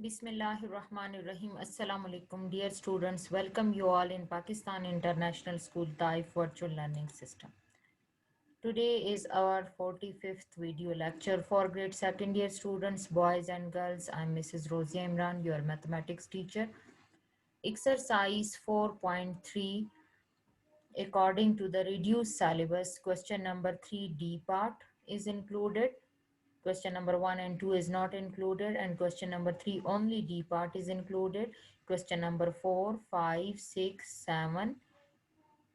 Bismillahirrahmanirrahim. Assalamu alaikum. Dear students, welcome you all in Pakistan International School Taif Virtual Learning System. Today is our 45th video lecture for grade second year students, boys and girls. I'm Mrs. Rosia Imran, your mathematics teacher. Exercise 4.3, according to the reduced syllabus, question number 3D part is included. Question number 1 and 2 is not included, and question number 3 only D part is included. Question number 4, 5, 6, 7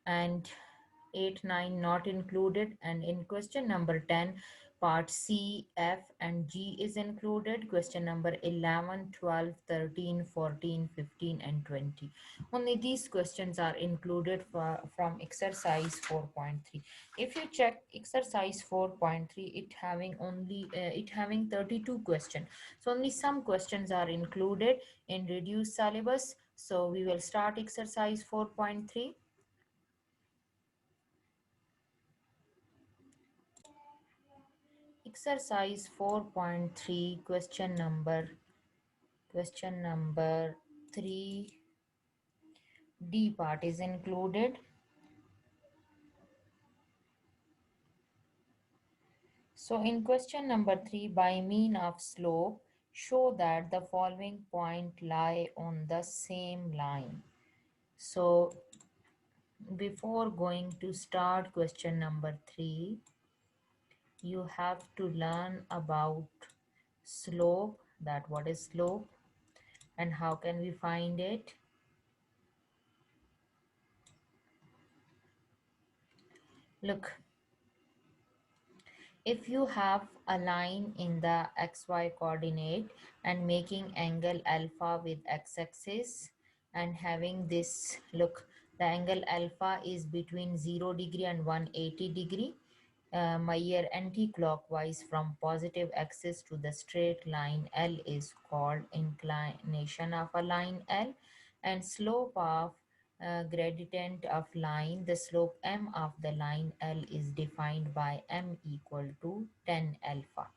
and 8, 9 not included, and in question number 10 part C, F and G is included. Question number 11, 12, 13, 14, 15 and 20. Only these questions are included from exercise 4.3. If you check exercise 4.3, it having 32 questions, so only some questions are included in reduced syllabus. So we will start exercise 4.3. Exercise 4.3, question number 3 D part is included. So in question number 3, by mean of slope, show that the following point lie on the same line. So before going to start question number 3, you have to learn about slope, that what is slope and how can we find it. Look, if you have a line in the xy coordinate and making angle alpha with x-axis and having this, look, the angle alpha is between 0 degree and 180 degree, measure anti-clockwise from positive axis to the straight line L is called inclination of a line L, and slope of gradient of line, the slope m of the line L is defined by m equal to 10 alpha.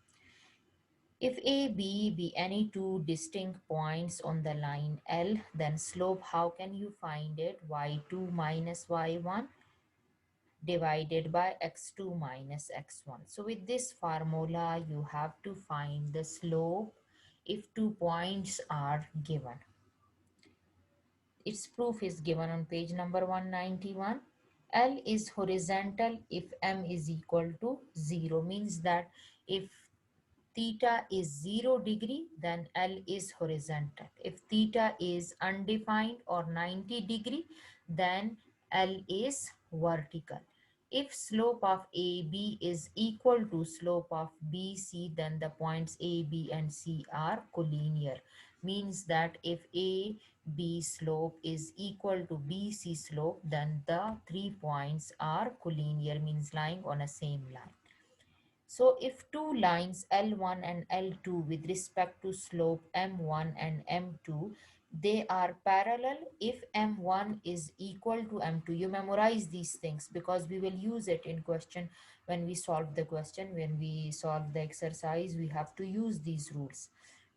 If A, B be any two distinct points on the line L, then slope, how can you find it? Y2 minus y1 divided by x2 minus x1. So with this formula, you have to find the slope if two points are given. Its proof is given on page number 191. L is horizontal if m is equal to 0, means that if theta is 0 degree, then L is horizontal. If theta is undefined or 90 degree, then L is vertical. If slope of AB is equal to slope of BC, then the points A, B and C are collinear. Means that if AB slope is equal to BC slope, then the 3 points are collinear, means lying on a same line. So if two lines L1 and L2 with respect to slope M1 and M2, they are parallel if M1 is equal to M2. You memorize these things because we will use it in question when we solve the question. When we solve the exercise, we have to use these rules.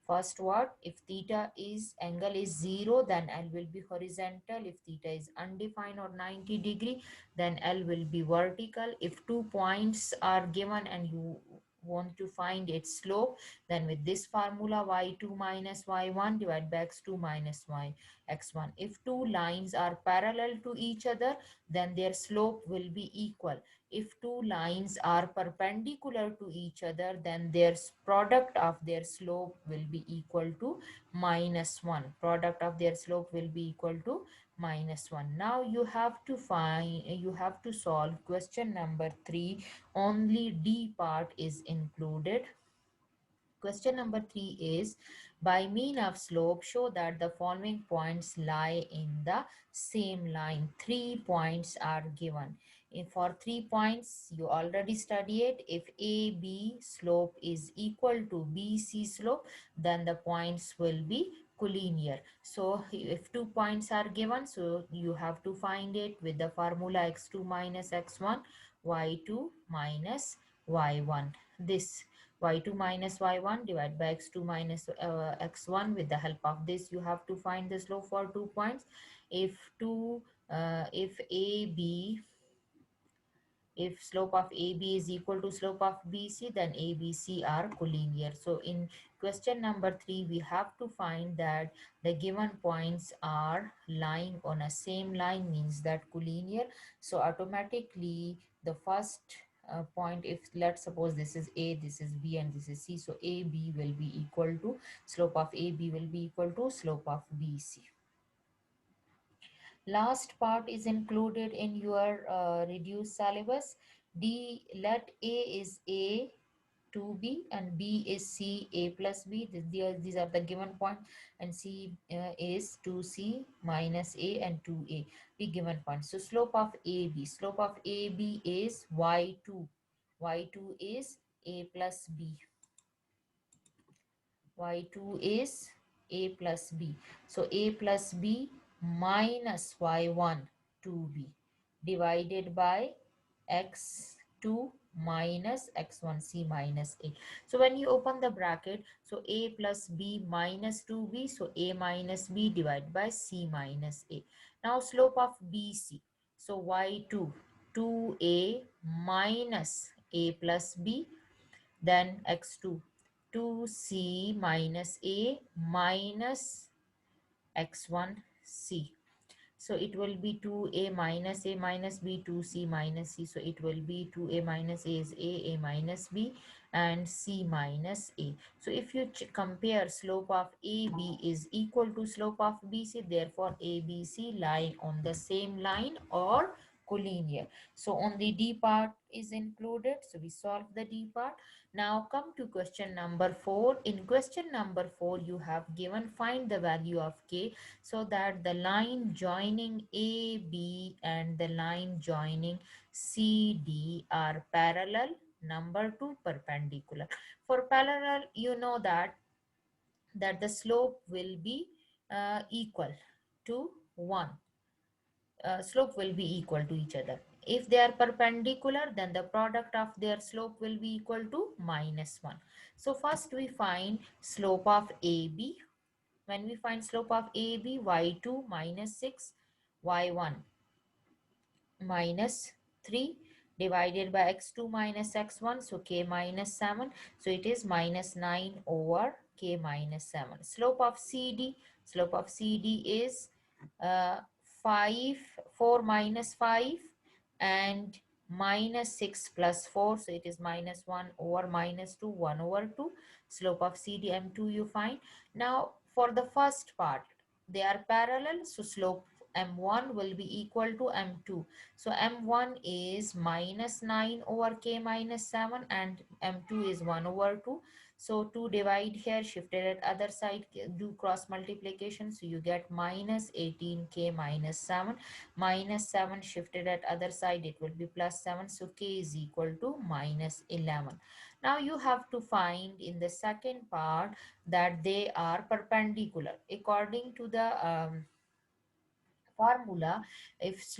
First, what if theta is angle is 0, then L will be horizontal. If theta is undefined or 90 degree, then L will be vertical. If two points are given and you want to find its slope, then with this formula, y2 minus y1 divided by x2 minus x1. If two lines are parallel to each other, then their slope will be equal. If two lines are perpendicular to each other, then their product of their slope will be equal to -1. Product of their slope will be equal to -1. Now you have to solve question number 3. Only D part is included. Question number 3 is, by mean of slope, show that the following points lie in the same line. 3 points are given. For 3 points, you already studied. If AB slope is equal to BC slope, then the points will be collinear. So if 2 points are given, so you have to find it with the formula x2 minus x1, y2 minus y1. This y2 minus y1 divided by x2 minus x1. With the help of this, you have to find the slope for 2 points. If if AB, if slope of AB is equal to slope of BC, then ABC are collinear. So in question number 3, we have to find that the given points are lying on a same line, means that collinear. So automatically the first point, if let's suppose this is A, this is B, and this is C, so AB will be equal to, slope of AB will be equal to slope of BC. Last part is included in your reduced syllabus. D, let A is A to B and B is C A plus B. These are the given point, and C is 2C minus A and 2A, the given point. So slope of AB, slope of AB is Y2. Y2 is A plus B. Y2 is A plus B. So A plus B minus Y1 2B divided by X2 minus X1 C minus A. So when you open the bracket, so A plus B minus 2B, so A minus B divided by C minus A. Now slope of BC, so Y2 2A minus A plus B, then x2 2c minus a minus x1c. So it will be 2a minus b, 2c minus c. So it will be 2a minus a is a minus b, and c minus a. So if you compare, slope of AB is equal to slope of BC, therefore ABC lie on the same line or collinear. So only D part is included. So we solve the D part. Now come to question number 4. In question number 4, you have given find the value of K, so that the line joining AB and the line joining CD are parallel. Number 2, perpendicular. For parallel, you know that the slope will be equal to 1. Slope will be equal to each other. If they are perpendicular, then the product of their slope will be equal to -1. So first we find slope of AB. When we find slope of AB, y2 minus 6, y1 minus 3 divided by x2 minus x1, so k minus 7, so it is minus 9 over k minus 7. Slope of CD, slope of CD is 5 4 minus 5 and minus 6 plus 4, so it is minus 1 over minus 2, 1 over 2. Slope of CD m2 you find. Now for the first part, they are parallel, so slope m1 will be equal to m2. So m1 is minus 9 over k minus 7 and m2 is 1 over 2. So 2 divide here, shifted at other side, do cross multiplication. So you get minus 18k minus 7. Minus 7 shifted at other side, it will be plus 7. So k is equal to minus 11. Now you have to find in the second part that they are perpendicular. According to the formula, if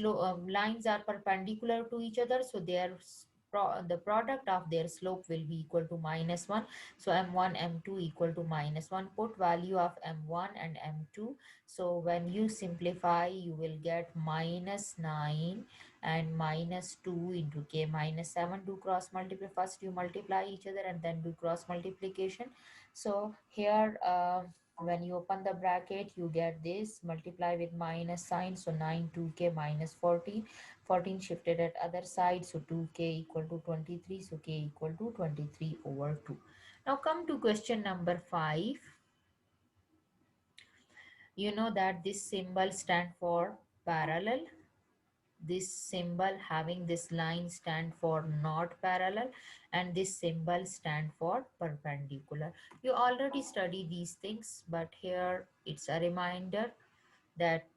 lines are perpendicular to each other, so the product of their slope will be equal to -1. So m1 m2 equal to -1. Put value of m1 and m2. So when you simplify, you will get -9 and -2 into k minus 7. Do cross multiply. First you multiply each other and then do cross multiplication. So here when you open the bracket, you get this, multiply with minus sign, so 9 2k minus 14. 14 shifted at other side, so 2k equal to 23, so k equal to 23 over 2. Now come to question number 5. You know that this symbol stand for parallel. This symbol having this line stand for not parallel, and this symbol stand for perpendicular. You already study these things, but here it's a reminder that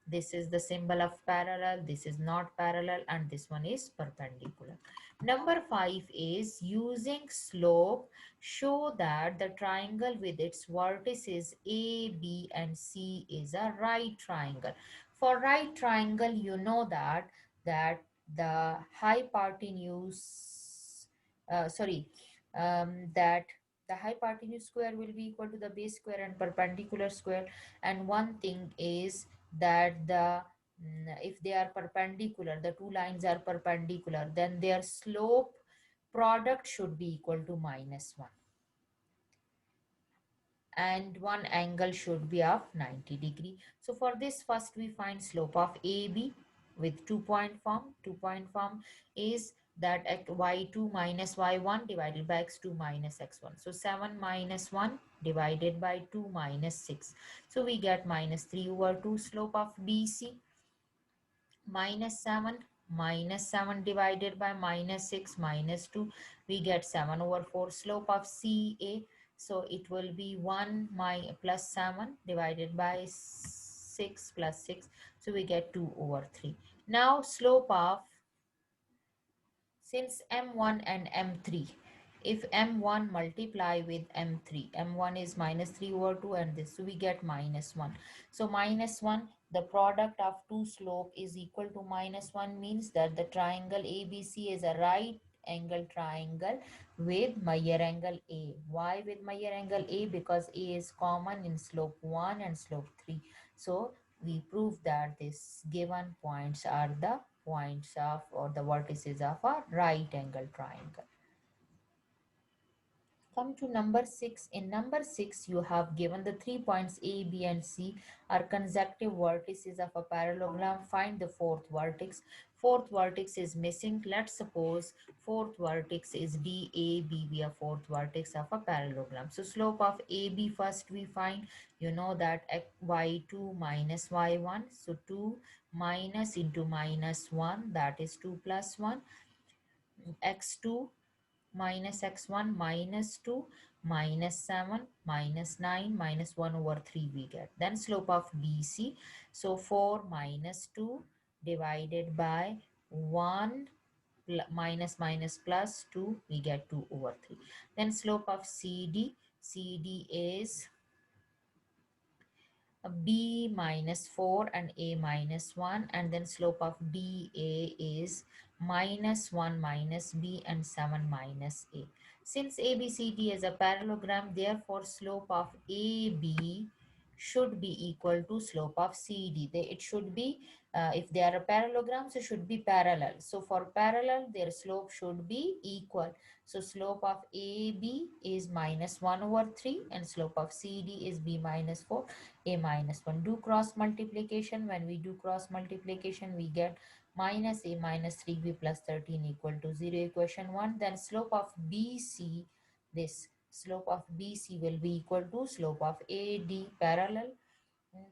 this is the symbol of parallel, this is not parallel, and this one is perpendicular. Number 5 is using slope, show that the triangle with its vertices A, B, and C is a right triangle. For right triangle, you know that the hypotenuse, sorry, that the hypotenuse square will be equal to the base square and perpendicular square. And one thing is that if they are perpendicular, the two lines are perpendicular, then their slope product should be equal to -1, and one angle should be of 90 degree. So for this, first we find slope of AB with 2-point form. 2-point form is that at y2 minus y1 divided by x2 minus x1. So 7 minus 1 divided by 2 minus 6. So we get -3/2. Slope of BC -7 divided by -6 minus 2, we get 7/4. Slope of CA, so it will be 1 plus 7 divided by 6 plus 6, so we get 2/3. Now slope of, since m1 and m3, if m1 multiply with m3, m1 is -3/2 and this, so we get -1. So -1, the product of two slope is equal to -1, means that the triangle ABC is a right angle triangle with Meyer angle A. Why with Meyer angle A? Because A is common in slope 1 and slope 3. So we prove that these given points are the points of, or the vertices of, a right angle triangle. Come to number 6. In number 6, you have given the 3 points A, B, and C are consecutive vertices of a parallelogram. Find the fourth vertex. Fourth vertex is missing. Let's suppose fourth vertex is DAB, be a fourth vertex of a parallelogram. So slope of AB first we find. You know that y2 minus y1. So 2 minus into -1, that is 2 plus 1. X2 minus x1 minus 2 minus 7 minus 9 minus 1/3 we get. Then slope of BC, so 4 minus 2 divided by 1 minus minus plus 2, we get 2/3. Then slope of CD, CD is B minus 4 and A minus 1, and then slope of DA is -1 minus B and 7 minus A. Since ABCD is a parallelogram, therefore slope of AB should be equal to slope of CD. It should be, if they are a parallelogram, so should be parallel. So for parallel, their slope should be equal. So slope of AB is -1/3 and slope of CD is B minus 4, A minus 1. Do cross multiplication. When we do cross multiplication, we get minus A minus 3B plus 13 equal to 0. Equation 1. Then slope of BC, this slope of BC will be equal to slope of AD parallel.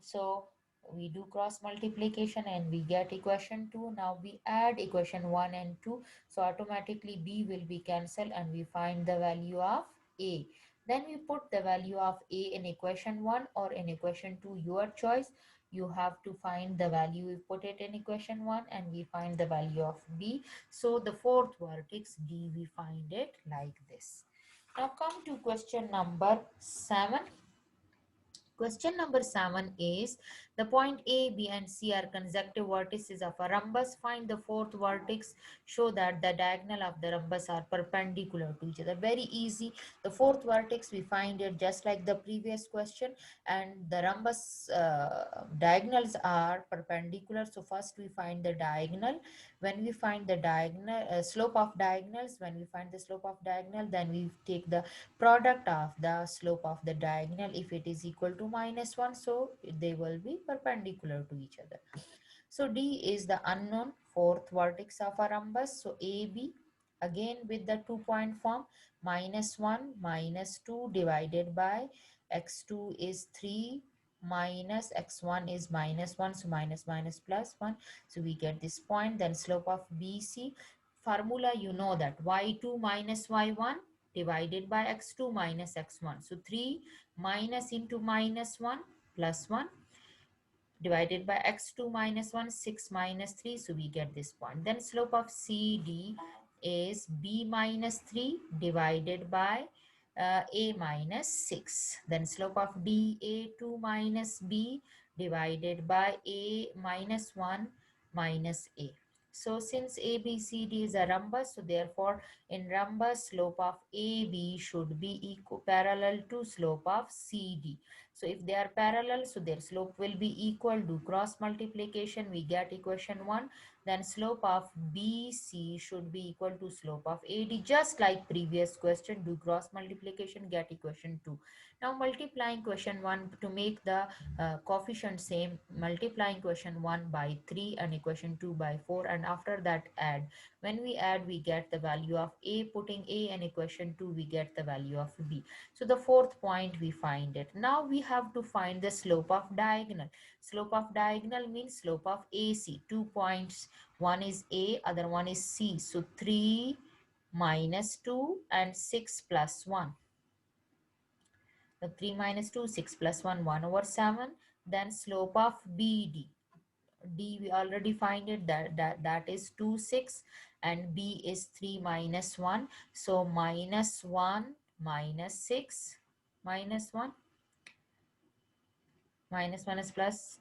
So we do cross multiplication and we get equation 2. Now we add equation 1 and 2. So automatically B will be cancelled and we find the value of A. Then we put the value of A in equation 1 or in equation 2, your choice. You have to find the value. We put it in equation 1 and we find the value of B. So the fourth vertex D, we find it like this. Now come to question number 7. Question number 7 is the point A, B, and C are consecutive vertices of a rhombus. Find the fourth vertex. Show that the diagonal of the rhombus are perpendicular to each other. Very easy. The fourth vertex, we find it just like the previous question, and the rhombus diagonals are perpendicular. So first we find the diagonal. When we find the diagonal slope of diagonals, when we find the slope of diagonal, then we take the product of the slope of the diagonal. If it is equal to -1, so they will be perpendicular to each other. So D is the unknown fourth vertex of a rhombus. So AB, again with the 2-point form, -1 minus 2 divided by x2 is 3 minus x1 is -1, so minus minus plus 1, so we get this point. Then slope of BC formula, you know that y2 minus y1 divided by x2 minus x1, so 3 minus into -1 plus 1 divided by x2 minus 1, 6 minus 3, so we get this point. Then slope of CD is B minus 3 divided by A minus 6. Then slope of D, A2 minus B divided by A minus 1 minus A. So since ABCD is a rhombus, so therefore in rhombus slope of AB should be equal parallel to slope of CD. So if they are parallel, so their slope will be equal. Do cross multiplication, we get equation 1. Then slope of BC should be equal to slope of AD, just like previous question. Do cross multiplication, get equation 2. Now multiplying question 1 to make the coefficient same, multiplying equation 1 by 3 and equation 2 by 4, and after that add. When we add, we get the value of A. Putting A and equation 2, we get the value of B. So the fourth point we find it. Now we have to find the slope of diagonal. Slope of diagonal means slope of AC. 2 points, one is A, other one is C. So 3 minus 2 and 6 plus 1. The 3 minus 2, 6 plus 1, 1 over 7. Then slope of BD. D we already find it, that is 2, 6, and B is 3 minus 1. So minus 1 minus 6 minus 1 minus 1 is plus.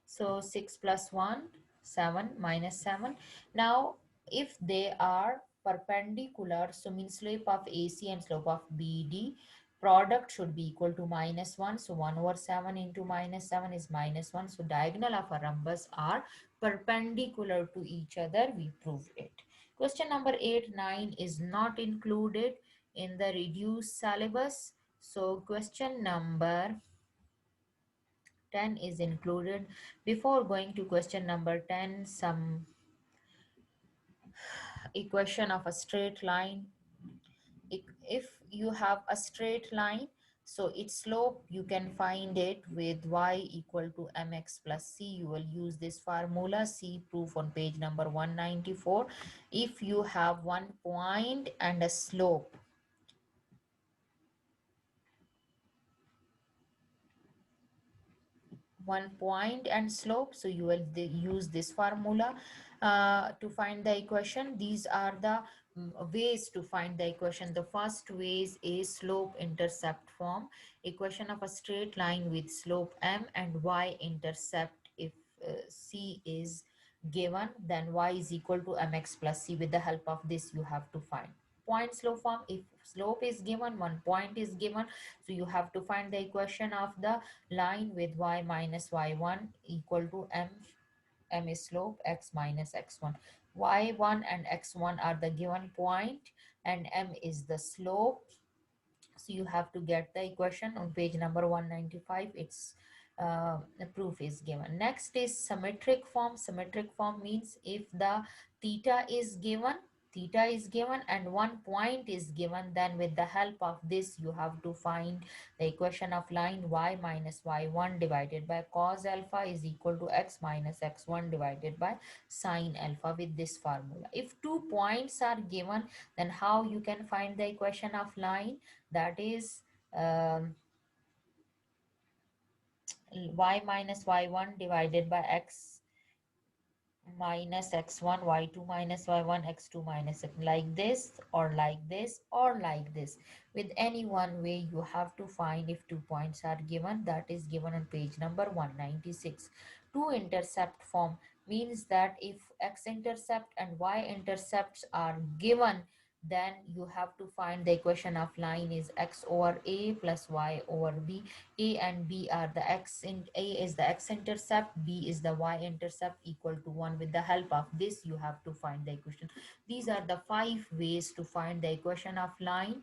So 6 plus 1, 7 minus 7. Now if they are perpendicular, so means slope of AC and slope of BD, product should be equal to minus 1. So 1 over 7 into minus 7 is minus 1. So diagonal of a rhombus are perpendicular to each other. We proved it. Question number 8, 9 is not included in the reduced syllabus. So question number 10 is included. Before going to question number 10, some equation of a straight line. If you have a straight line, so its slope you can find it with y equal to mx plus c. You will use this formula, see proof on page number 194. If you have one point and a slope, one point and slope, so you will use this formula to find the equation. These are the ways to find the equation. The first ways is slope intercept form. Equation of a straight line with slope m and y intercept. If c is given, then y is equal to mx plus c. With the help of this you have to find point slope form. If slope is given, one point is given, so you have to find the equation of the line with y minus y1 equal to m is slope, x minus x1. Y1 and x1 are the given point and m is the slope. So you have to get the equation on page number 195. Its the proof is given. Next is symmetric form. Symmetric form means if the theta is given, and one point is given, then with the help of this you have to find the equation of line. Y minus y1 divided by cos alpha is equal to x minus x1 divided by sine alpha with this formula. If 2 points are given, then how you can find the equation of line? That is um, y minus y1 divided by x minus x1, y2 minus y1, x2 minus x, like this or like this or like this. With any one way you have to find. If 2 points are given, that is given on page number 196. Two intercept form means that if x-intercept and y-intercepts are given, then you have to find the equation of line is x over a plus y over b. A and B are the x in A is the x-intercept, B is the y-intercept equal to 1. With the help of this, you have to find the equation. These are the 5 ways to find the equation of line.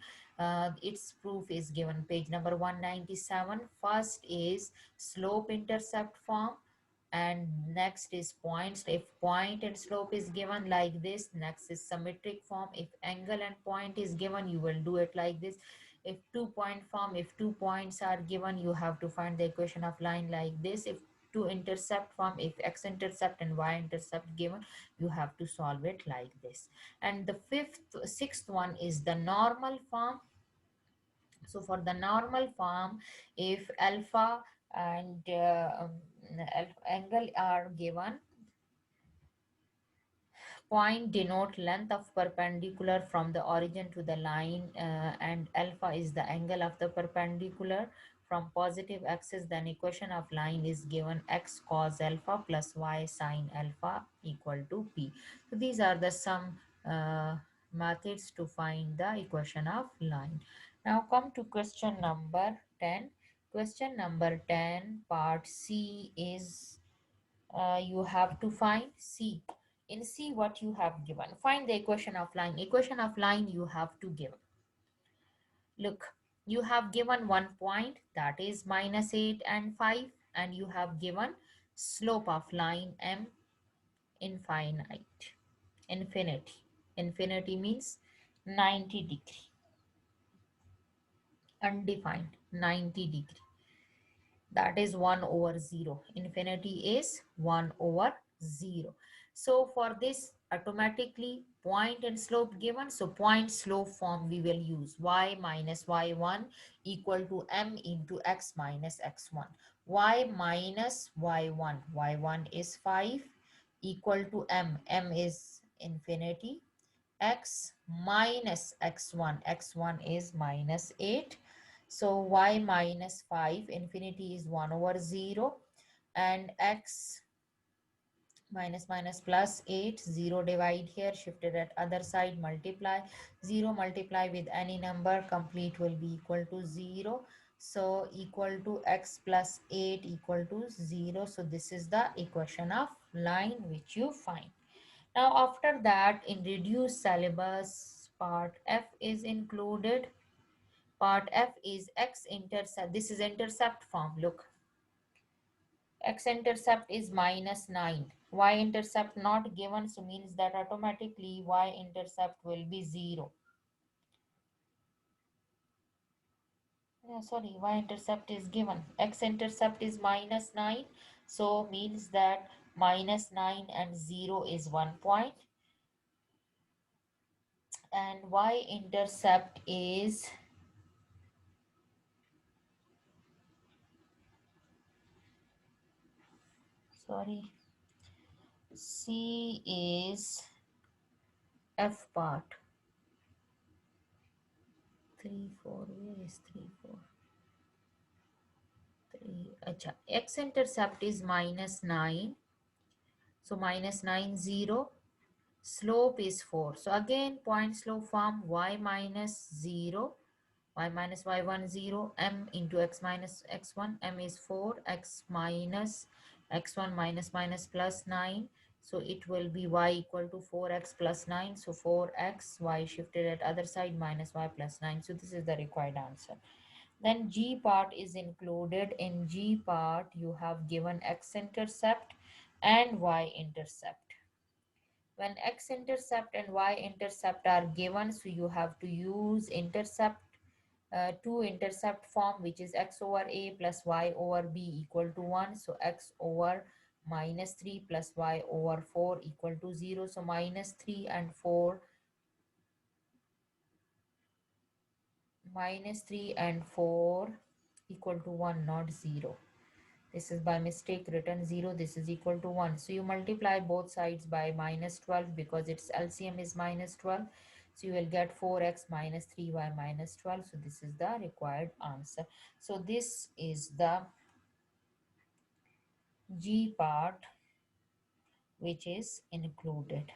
Its proof is given page number 197. First is slope intercept form, and next is points. If point and slope is given like this, next is symmetric form. If angle and point is given, you will do it like this. If 2 point form, if 2 points are given, you have to find the equation of line like this. If two intercept form, if x-intercept and y-intercept given, you have to solve it like this. And the sixth one is the normal form. So for the normal form, if alpha and angle are given, point denote length of perpendicular from the origin to the line, and alpha is the angle of the perpendicular from positive axis, then equation of line is given x cos alpha plus y sin alpha equal to p. So these are the some methods to find the equation of line. Now come to question number 10. Question number 10 part C is you have to find C. In C, what you have given? Find the equation of line. Equation of line you have to give. Look, you have given one point, that is minus 8 and 5, and you have given slope of line m infinite. Infinity. Infinity means 90 degree. Undefined 90 degree, that is 1 over 0. Infinity is 1 over 0. So for this automatically point and slope given, so point slope form we will use y minus y1 equal to m into x minus x1. Y minus y1, y1 is 5 equal to m is infinity, x minus x1, x1 is minus 8. So y minus 5, infinity is 1 over 0, and x minus minus plus 8, 0 divide here, shifted at other side, multiply, 0 multiply with any number, complete will be equal to 0. So equal to x plus 8 equal to 0. So this is the equation of line which you find. Now after that, in reduced syllabus, part F is included. Part F is x-intercept. This is intercept form. Look, x-intercept is minus 9. Y-intercept not given, so means that automatically y-intercept will be 0. Yeah, sorry, y-intercept is given. X-intercept is minus 9. So means that minus 9 and 0 is 1 point. And y-intercept is, sorry, C is F part. 3 4, where is 3 4 3? Acha, x intercept is minus 9, so minus 9 0. Slope is 4, so again point slope form y minus 0, y minus y1 0, m into x minus x1, m is 4, x minus x1 minus minus plus 9, so it will be y equal to 4x plus 9, so 4x, y shifted at other side, minus y plus 9. So this is the required answer. Then G part is included. In G part you have given x-intercept and y-intercept. When x-intercept and y-intercept are given, so you have to use intercept to intercept form, which is x over a plus y over b equal to 1. So x over minus 3 plus y over 4 equal to 0. So minus 3 and 4, minus 3 and 4 equal to 1, not 0. This is by mistake written 0. This is equal to 1. So you multiply both sides by minus 12 because its LCM is minus 12. So you will get 4x minus 3y minus 12. So this is the required answer. So this is the G part which is included.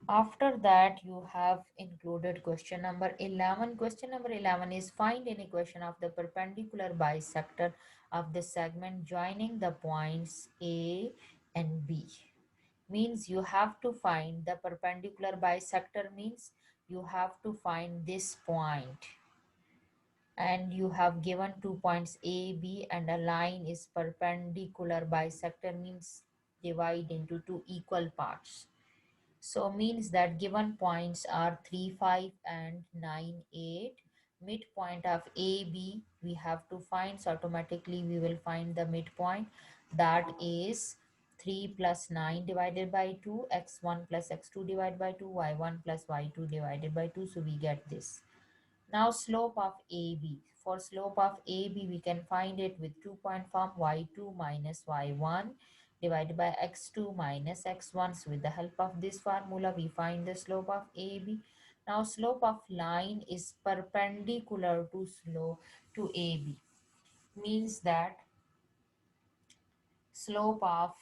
After that, you have included question number 11. Question number 11 is find an equation of the perpendicular bisector of the segment joining the points A and B. Means you have to find the perpendicular bisector, means you have to find this point. And you have given 2 points A, B, and a line is perpendicular bisector, means divide into two equal parts. So means that given points are 3, 5 and 9, 8. Midpoint of AB we have to find. So automatically we will find the midpoint. That is 3 plus 9 divided by 2, x1 plus x2 divided by 2, y1 plus y2 divided by 2. So we get this. Now slope of AB. For slope of AB, we can find it with 2-point form, y2 minus y1 divided by x2 minus x1. So with the help of this formula, we find the slope of AB. Now slope of line is perpendicular to slope to AB, means that slope of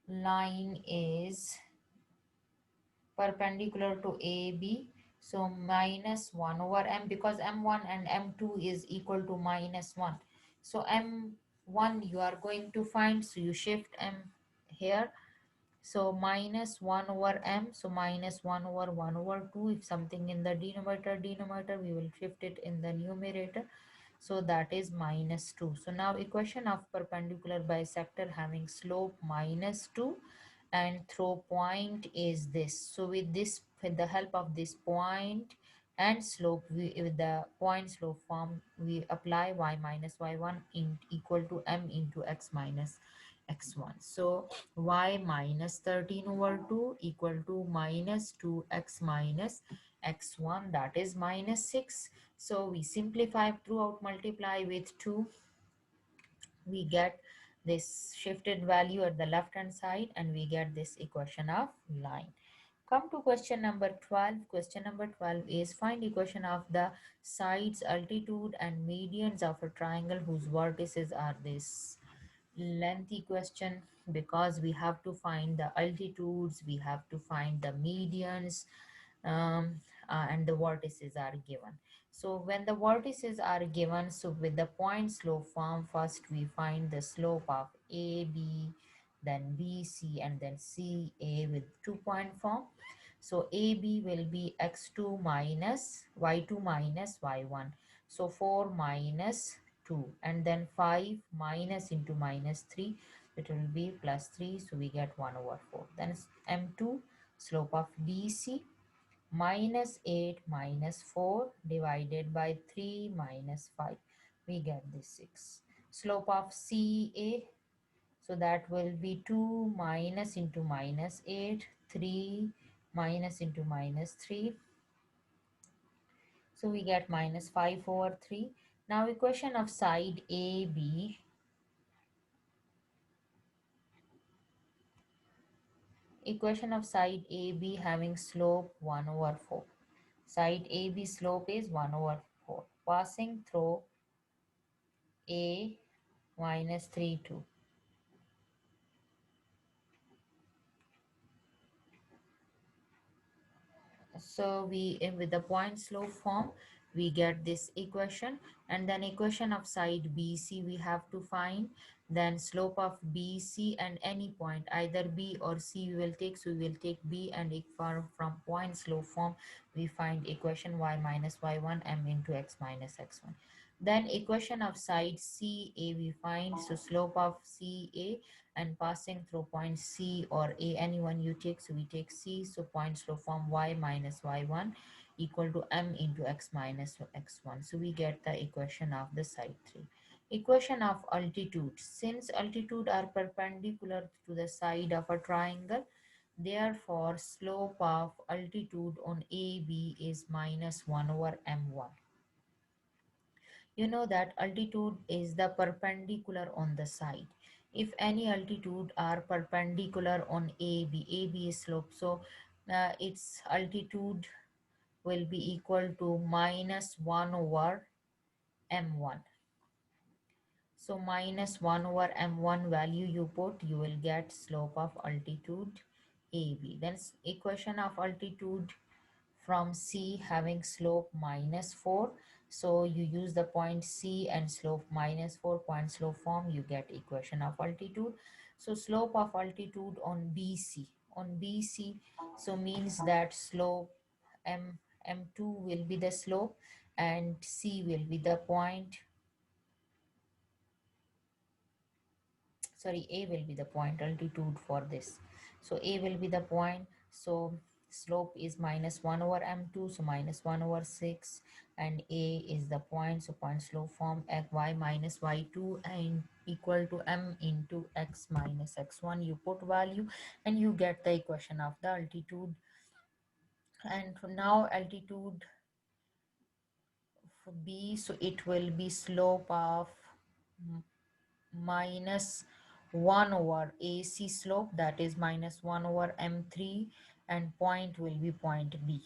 line is perpendicular to AB. So minus 1 over m, because m1 and m2 is equal to minus 1. So m1 you are going to find, so you shift m here. So minus 1 over m, so minus 1 over 1 over 2. If something in the denominator, we will shift it in the numerator. So that is minus 2. So now equation of perpendicular bisector having slope minus 2 and throw point is this. So with this, with the help of this point and slope, we with the point slope form, we apply y minus y1 in equal to m into x minus x1. So y minus 13 over 2 equal to minus 2x minus x1, that is minus 6. So we simplify throughout, multiply with 2, we get this shifted value at the left hand side, and we get this equation of line. Come to question number 12. Question number 12 is find equation of the sides, altitude and medians of a triangle whose vertices are this. Lengthy question, because we have to find the altitudes, we have to find the medians, um, and the vertices are given. So when the vertices are given, so with the point slope form, first we find the slope of AB, then BC, and then CA with 2-point form. So AB will be x2 minus y2 minus y1. So 4 minus 2, and then 5 minus into minus 3, it will be plus 3. So we get 1 over 4. Then M2 slope of BC minus 8 minus 4 divided by 3 minus 5. We get this 6. Slope of CA, so that will be 2 minus into minus 8, 3 minus into minus 3. So we get minus 5 over 3. Now equation of side AB, equation of side AB having slope 1 over 4. Side AB slope is 1 over 4. Passing through A minus 3, 2. So we, with the point slope form, we get this equation, and then equation of side BC we have to find. Then slope of BC and any point, either B or C we will take. So we will take B, and if from point slope form we find equation y minus y1 m into x minus x1. Then equation of side CA we find, so slope of CA and passing through point C or A, anyone you take. So we take C, so point slope form y minus y1 equal to m into x minus x1. So we get the equation of the side 3. Equation of altitude. Since altitude are perpendicular to the side of a triangle, therefore slope of altitude on AB is minus 1 over m1. You know that altitude is the perpendicular on the side. If any altitude are perpendicular on AB is slope, so its altitude will be equal to minus 1 over m1. So minus 1 over m1 value you put, you will get slope of altitude AB. Then equation of altitude from C having slope minus 4. So you use the point C and slope minus 4, point slope form, you get equation of altitude. So slope of altitude on BC. On BC, so means that slope M2 will be the slope and C will be the point, sorry, A will be the point altitude for this. So A will be the point. So slope is minus 1 over m2, so minus 1 over 6, and A is the point, so point slope form y minus y2 and equal to m into x minus x1. You put value and you get the equation of the altitude. And for now altitude for B, so it will be slope of minus 1 over AC slope, that is minus 1 over M3, and point will be point B.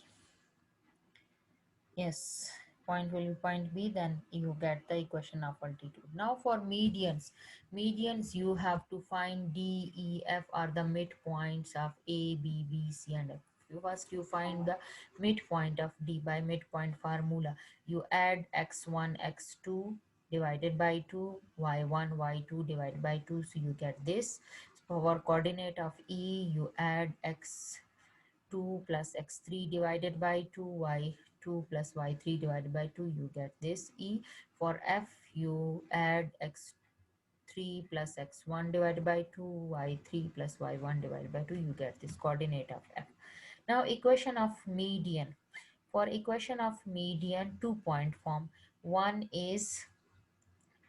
Yes, point will be point B, then you get the equation of altitude. Now for medians, medians you have to find D, E, F are the midpoints of A, B, B, C and F. First you find the midpoint of D by midpoint formula. You add x1, x2 divided by 2, y1, y2 divided by 2, so you get this. So for coordinate of E, you add x2 plus x3 divided by 2, y2 plus y3 divided by 2, you get this E. For F, you add x3 plus x1 divided by 2, y3 plus y1 divided by 2, you get this coordinate of F. Now equation of median. For equation of median, 2 point form. One is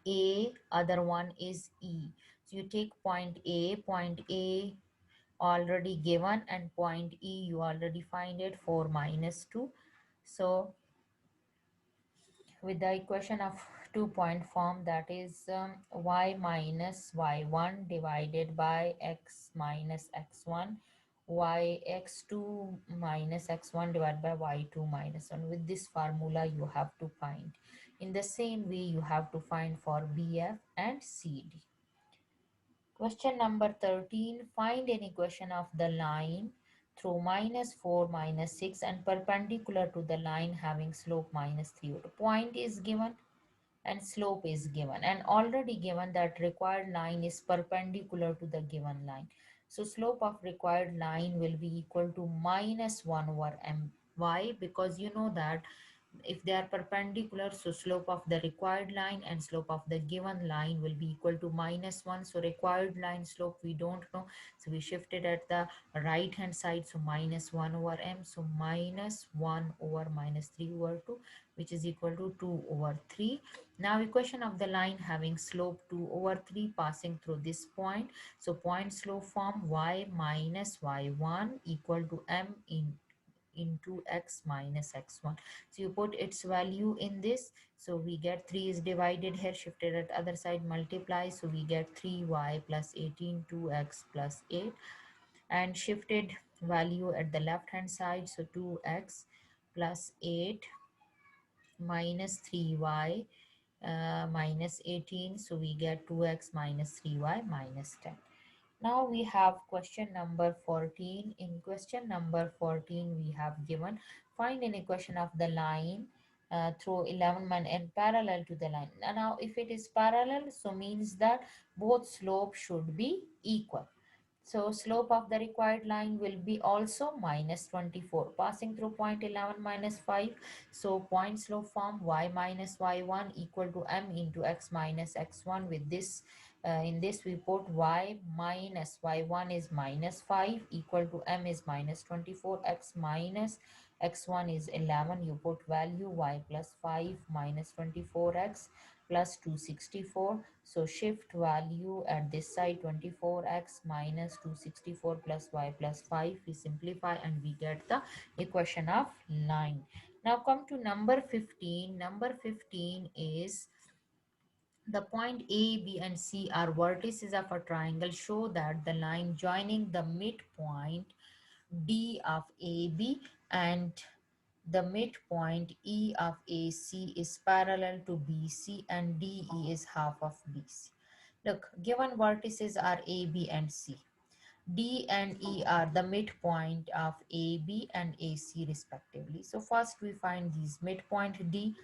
A, other one is E. So you take point A already given, and point E you already find it 4 minus 2. So with the equation of 2 point form, that is y minus y1 divided by x minus x1, y x2 minus x1 divided by y2 minus 1. With this formula you have to find. In the same way you have to find for BF and CD. Question number 13. Find an equation of the line through -4, -6 and perpendicular to the line having slope -3. The point is given and slope is given, and already given that required line is perpendicular to the given line. So slope of required line will be equal to -1 over m. Why? Because you know that if they are perpendicular, so slope of the required line and slope of the given line will be equal to -1. So required line slope we don't know, so we shifted at the right hand side, so -1 over m, so -1 over -3 over 2, which is equal to 2 over 3. Now equation of the line having slope 2 over 3 passing through this point, so point slope form y minus y1 equal to m into x minus x1. So you put its value in this, so we get 3 is divided here, shifted at other side, multiply, so we get 3y plus 18, 2x plus 8, and shifted value at the left hand side, so 2x plus 8 minus 3y minus 18, so we get 2x minus 3y minus 10. Now we have question number 14. In question number 14, we have given find an equation of the line through 11 and parallel to the line. Now, if it is parallel, so means that both slopes should be equal. So slope of the required line will be also -24 passing through point 11 minus 5. So point slope form y minus y1 equal to m into x minus x1. With this, in this we put y minus y1 is -5 equal to m is -24, x minus x1 is 11. You put value y plus 5 minus 24x plus 264. So shift value at this side, 24x minus 264 plus y plus 5. We simplify and we get the equation of line. Now come to number 15. Number 15 is the point A, B and C are vertices of a triangle. Show that the line joining the midpoint D of AB and the midpoint E of AC is parallel to BC and DE is half of BC. Look, given vertices are A, B and C. D and E are the midpoint of AB and AC respectively. So first we find these midpoint D.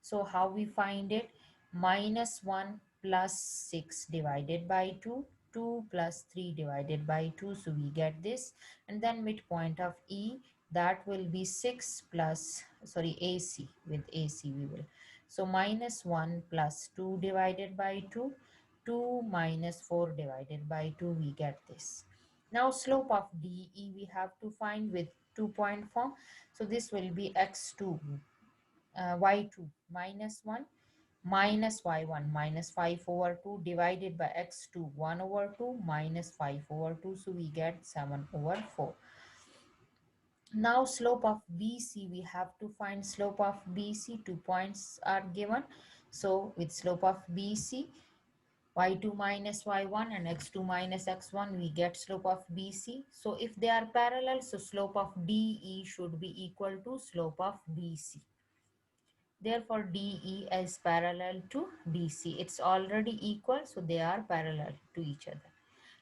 So how we find it? -1 plus 6 divided by 2, 2 plus 3 divided by 2. So we get this. And then midpoint of E, that will be 6 plus, sorry, AC, with AC we will. So -1 plus 2 divided by 2, 2 minus 4 divided by 2, we get this. Now slope of DE we have to find with 2 point form. So this will be x2 y2 -1 minus y1 minus 5 over 2 divided by x2 1 over 2 minus 5 over 2, so we get 7 over 4. Now slope of BC, we have to find slope of BC. 2 points are given, so with slope of BC, y2 minus y1 and x2 minus x1, we get slope of BC. So if they are parallel, so slope of DE should be equal to slope of BC. Therefore, DE is parallel to BC. It's already equal, so they are parallel to each other.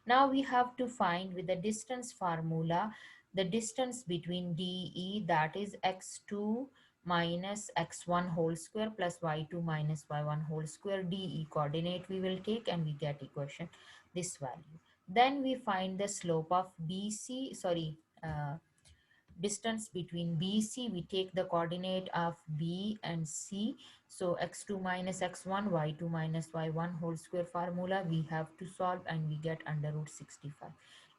Now we have to find with the distance formula the distance between DE, that is x2 minus x1 whole square plus y2 minus y1 whole square. DE coordinate we will take and we get equation this value. Then we find the slope of BC, distance between BC, we take the coordinate of B and C. So x2 minus x1, y2 minus y1 whole square formula we have to solve and we get under root 65.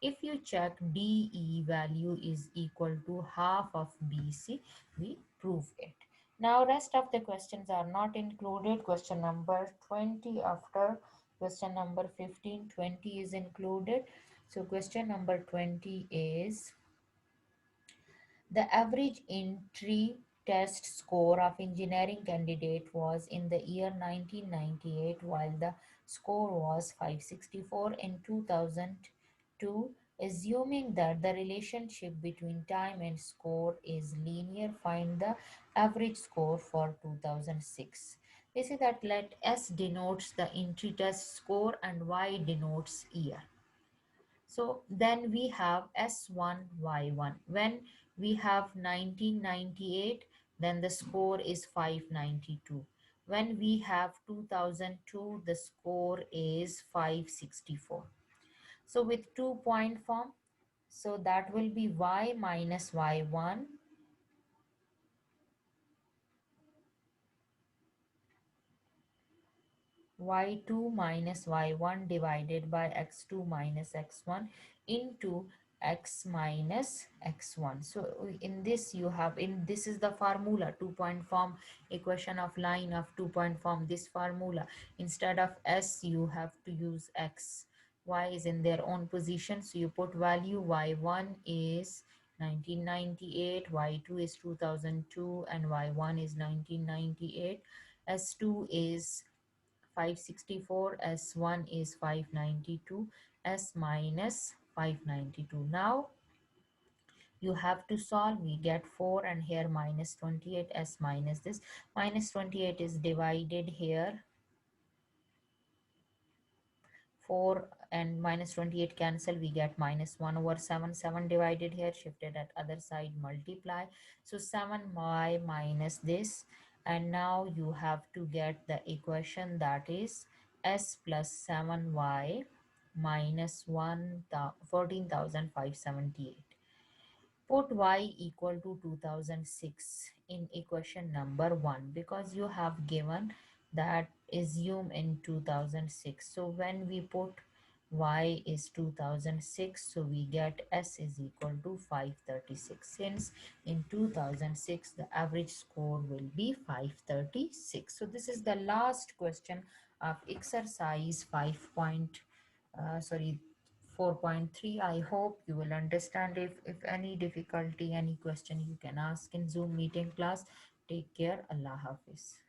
If you check DE value is equal to half of BC, we prove it. Now rest of the questions are not included. Question number 20 after question number 15, 20 is included. So question number 20 is the average entry test score of engineering candidate was in the year 1998 while the score was 564 in 2002. Assuming that the relationship between time and score is linear, find the average score for 2006. They say that let S denotes the entry test score and Y denotes year. So then we have S1, Y1. When we have 1998, then the score is 592. When we have 2002, the score is 564. So with 2 point form, so that will be Y minus Y1 y2 minus y1 divided by x2 minus x1 into x minus x1. So in this you have, in this is the formula, 2 point form, equation of line of 2 point form, this formula. Instead of s you have to use x. Y is in their own position, so you put value. Y1 is 1998, y2 is 2002, and y1 is 1998. S2 is 564, S1 is 592, S minus 592. Now you have to solve, we get 4 and here minus 28, S minus this. Minus 28 is divided here, 4 and minus 28 cancel, we get minus 1 over 7. 7 divided here, shifted at other side, multiply. So 7y minus this, and now you have to get the equation, that is s plus 7y minus 14,578. Put y equal to 2006 in equation number 1 because you have given that assume in 2006. So when we put y is 2006, so we get s is equal to 536. Since in 2006 the average score will be 536. So this is the last question of exercise 4.3. I hope you will understand. If any difficulty, any question, you can ask in Zoom meeting class. Take care. Allah Hafiz.